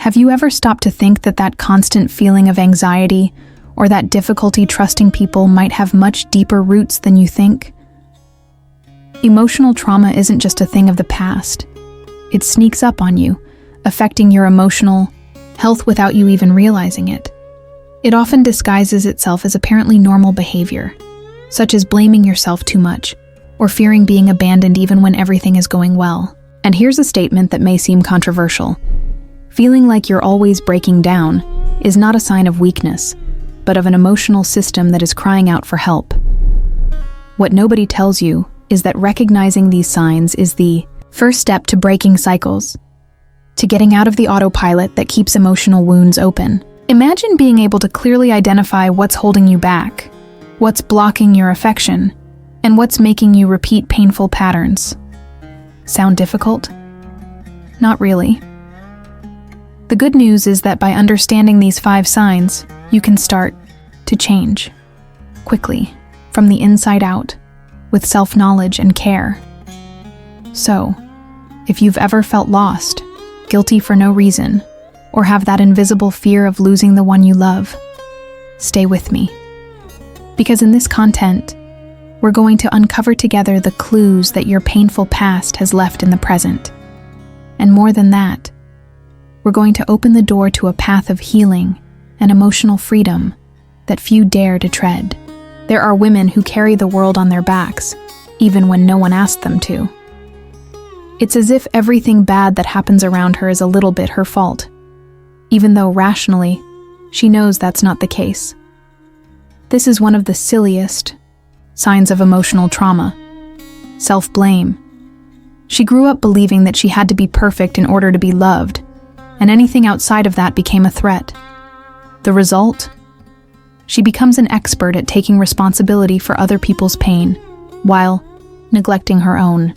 Have you ever stopped to think that that constant feeling of anxiety or that difficulty trusting people might have much deeper roots than you think? Emotional trauma isn't just a thing of the past. It sneaks up on you, affecting your emotional health without you even realizing it. It often disguises itself as apparently normal behavior, such as blaming yourself too much or fearing being abandoned even when everything is going well. And here's a statement that may seem controversial. Feeling like you're always breaking down is not a sign of weakness, but of an emotional system that is crying out for help. What nobody tells you is that recognizing these signs is the first step to breaking cycles, to getting out of the autopilot that keeps emotional wounds open. Imagine being able to clearly identify what's holding you back, what's blocking your affection, and what's making you repeat painful patterns. Sound difficult? Not really. The good news is that by understanding these 5 signs, you can start to change quickly, from the inside out, with self-knowledge and care. So, if you've ever felt lost, guilty for no reason, or have that invisible fear of losing the one you love, stay with me. Because in this content, we're going to uncover together the clues that your painful past has left in the present. And more than that, we're going to open the door to a path of healing and emotional freedom that few dare to tread. There are women who carry the world on their backs, even when no one asked them to. It's as if everything bad that happens around her is a little bit her fault, even though rationally, she knows that's not the case. This is one of the silliest signs of emotional trauma: self-blame. She grew up believing that she had to be perfect in order to be loved, and anything outside of that became a threat. The result? She becomes an expert at taking responsibility for other people's pain, while neglecting her own.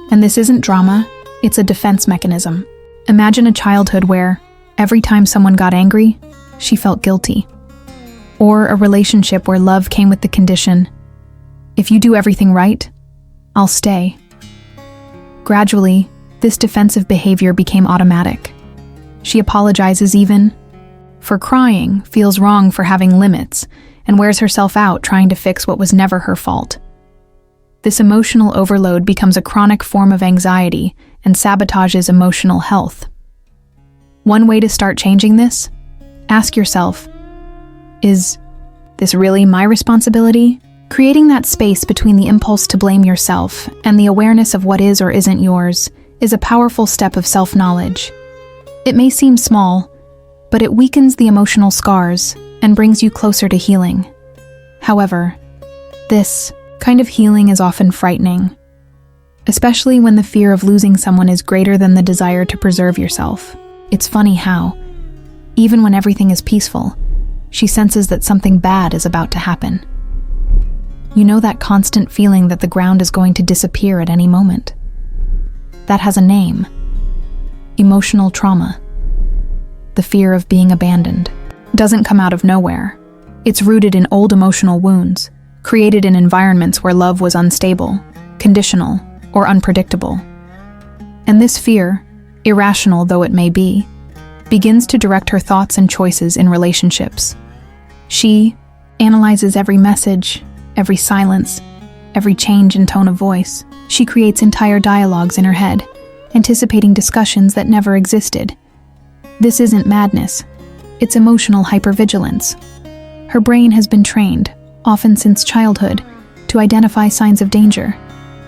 And this isn't drama, it's a defense mechanism. Imagine a childhood where, every time someone got angry, she felt guilty. Or a relationship where love came with the condition, if you do everything right, I'll stay. Gradually, this defensive behavior became automatic. She apologizes even for crying, feels wrong for having limits, and wears herself out trying to fix what was never her fault. This emotional overload becomes a chronic form of anxiety and sabotages emotional health. One way to start changing this? Ask yourself, is this really my responsibility? Creating that space between the impulse to blame yourself and the awareness of what is or isn't yours is a powerful step of self-knowledge. It may seem small, but it weakens the emotional scars and brings you closer to healing. However, this kind of healing is often frightening, especially when the fear of losing someone is greater than the desire to preserve yourself. It's funny how, even when everything is peaceful, she senses that something bad is about to happen. You know that constant feeling that the ground is going to disappear at any moment? That has a name: emotional trauma. The fear of being abandoned doesn't come out of nowhere. It's rooted in old emotional wounds, created in environments where love was unstable, conditional, or unpredictable. And this fear, irrational though it may be, begins to direct her thoughts and choices in relationships. She analyzes every message, every silence, every change in tone of voice. She creates entire dialogues in her head, anticipating discussions that never existed. This isn't madness, it's emotional hypervigilance. Her brain has been trained, often since childhood, to identify signs of danger,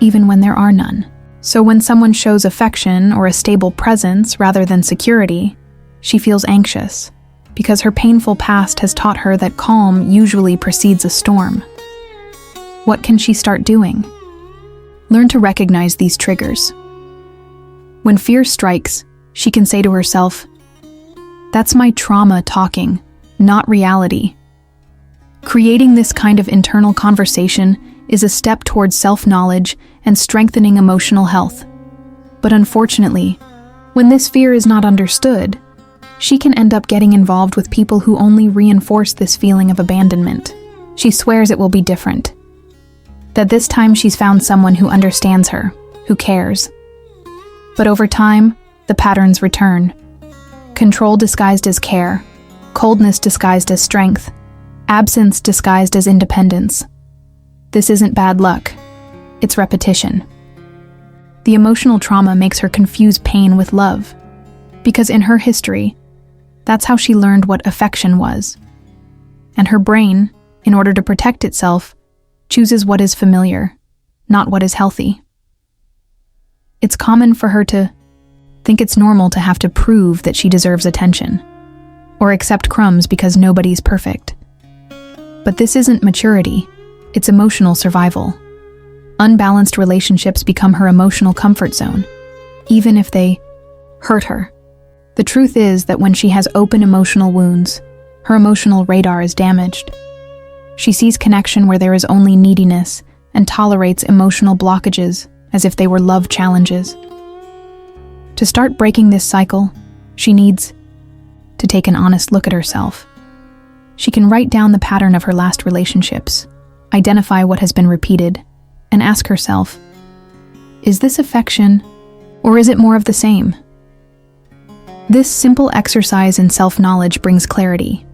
even when there are none. So when someone shows affection or a stable presence rather than security, she feels anxious, because her painful past has taught her that calm usually precedes a storm. What can she start doing? Learn to recognize these triggers. When fear strikes, she can say to herself, "That's my trauma talking, not reality." Creating this kind of internal conversation is a step towards self-knowledge and strengthening emotional health. But unfortunately, when this fear is not understood, she can end up getting involved with people who only reinforce this feeling of abandonment. She swears it will be different, that this time she's found someone who understands her, who cares. But over time, the patterns return. Control disguised as care, coldness disguised as strength, absence disguised as independence. This isn't bad luck, it's repetition. The emotional trauma makes her confuse pain with love, because in her history, that's how she learned what affection was. And her brain, in order to protect itself, chooses what is familiar, not what is healthy. It's common for her to think it's normal to have to prove that she deserves attention, or accept crumbs because nobody's perfect. But this isn't maturity, it's emotional survival. Unbalanced relationships become her emotional comfort zone, even if they hurt her. The truth is that when she has open emotional wounds, her emotional radar is damaged. She sees connection where there is only neediness and tolerates emotional blockages as if they were love challenges. To start breaking this cycle, she needs to take an honest look at herself. She can write down the pattern of her last relationships, identify what has been repeated, and ask herself, is this affection, or is it more of the same? This simple exercise in self-knowledge brings clarity.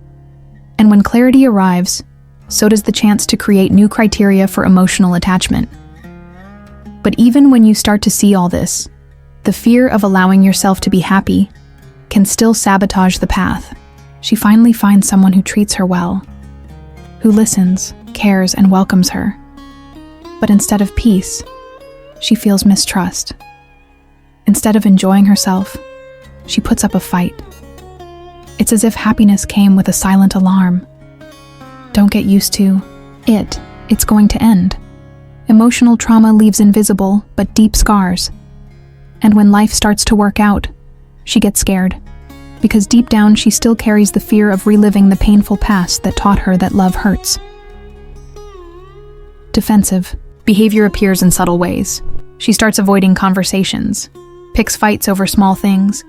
And when clarity arrives, so does the chance to create new criteria for emotional attachment. But even when you start to see all this, the fear of allowing yourself to be happy can still sabotage the path. She finally finds someone who treats her well, who listens, cares, and welcomes her. But instead of peace, she feels mistrust. Instead of enjoying herself, she puts up a fight. It's as if happiness came with a silent alarm. Don't get used to it. It's going to end. Emotional trauma leaves invisible but deep scars. And when life starts to work out, she gets scared. Because deep down she still carries the fear of reliving the painful past that taught her that love hurts. Defensive behavior appears in subtle ways. She starts avoiding conversations, picks fights over small things,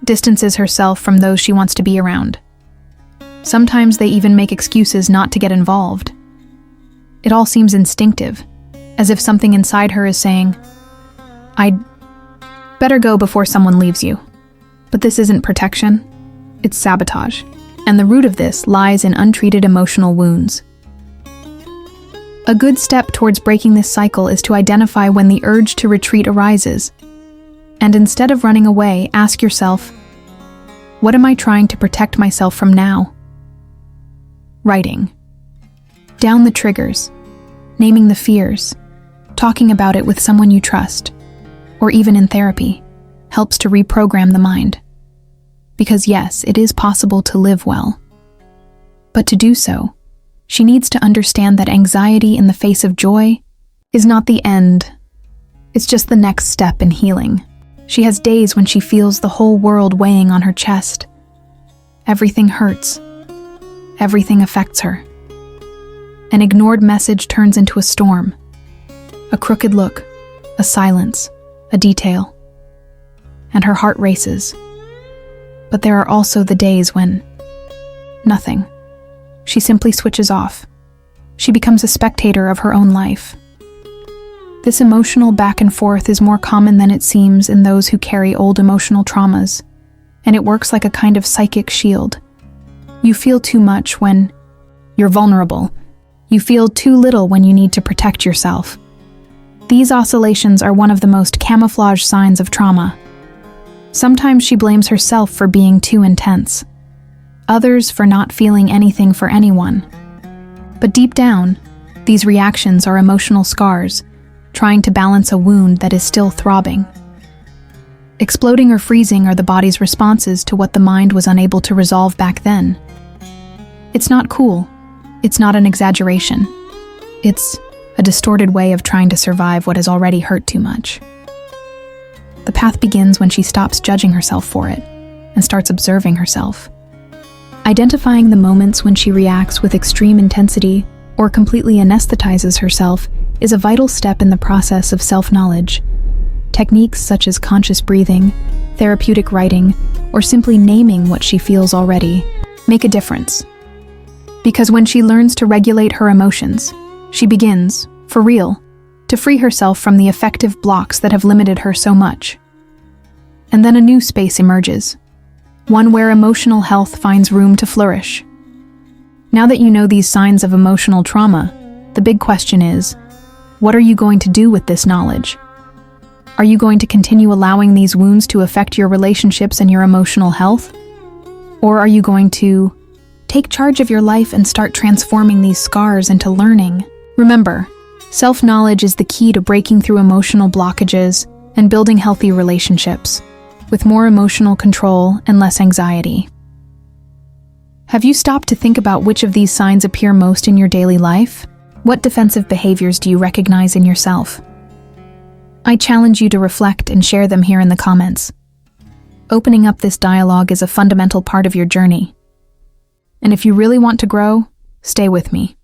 distances herself from those she wants to be around. Sometimes they even make excuses not to get involved. It all seems instinctive, as if something inside her is saying, I'd better go before someone leaves you. But this isn't protection, it's sabotage. And the root of this lies in untreated emotional wounds. A good step towards breaking this cycle is to identify when the urge to retreat arises. And instead of running away, ask yourself, what am I trying to protect myself from now? Writing down the triggers, naming the fears, talking about it with someone you trust, or even in therapy, helps to reprogram the mind. Because yes, it is possible to live well. But to do so, she needs to understand that anxiety in the face of joy is not the end. It's just the next step in healing. She has days when she feels the whole world weighing on her chest. Everything hurts. Everything affects her. An ignored message turns into a storm. A crooked look, a silence, a detail. And her heart races. But there are also the days when nothing. She simply switches off. She becomes a spectator of her own life. This emotional back and forth is more common than it seems in those who carry old emotional traumas, and it works like a kind of psychic shield. You feel too much when you're vulnerable. You feel too little when you need to protect yourself. These oscillations are one of the most camouflaged signs of trauma. Sometimes she blames herself for being too intense, others for not feeling anything for anyone. But deep down, these reactions are emotional scars, trying to balance a wound that is still throbbing. Exploding or freezing are the body's responses to what the mind was unable to resolve back then. It's not cool. It's not an exaggeration. It's a distorted way of trying to survive what has already hurt too much. The path begins when she stops judging herself for it and starts observing herself. Identifying the moments when she reacts with extreme intensity or completely anesthetizes herself is a vital step in the process of self-knowledge. Techniques such as conscious breathing, therapeutic writing, or simply naming what she feels already make a difference. Because when she learns to regulate her emotions, she begins, for real, to free herself from the affective blocks that have limited her so much. And then a new space emerges. one where emotional health finds room to flourish. Now that you know these signs of emotional trauma, the big question is, what are you going to do with this knowledge? Are you going to continue allowing these wounds to affect your relationships and your emotional health? Or are you going to take charge of your life and start transforming these scars into learning? Remember, self-knowledge is the key to breaking through emotional blockages and building healthy relationships, with more emotional control and less anxiety. Have you stopped to think about which of these signs appear most in your daily life? What defensive behaviors do you recognize in yourself? I challenge you to reflect and share them here in the comments. Opening up this dialogue is a fundamental part of your journey. And if you really want to grow, stay with me.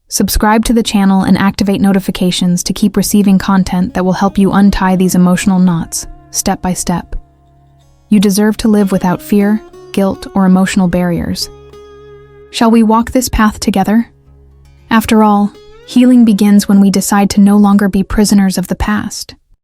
Subscribe to the channel and activate notifications to keep receiving content that will help you untie these emotional knots, step by step. You deserve to live without fear, guilt, or emotional barriers. Shall we walk this path together? After all, healing begins when we decide to no longer be prisoners of the past.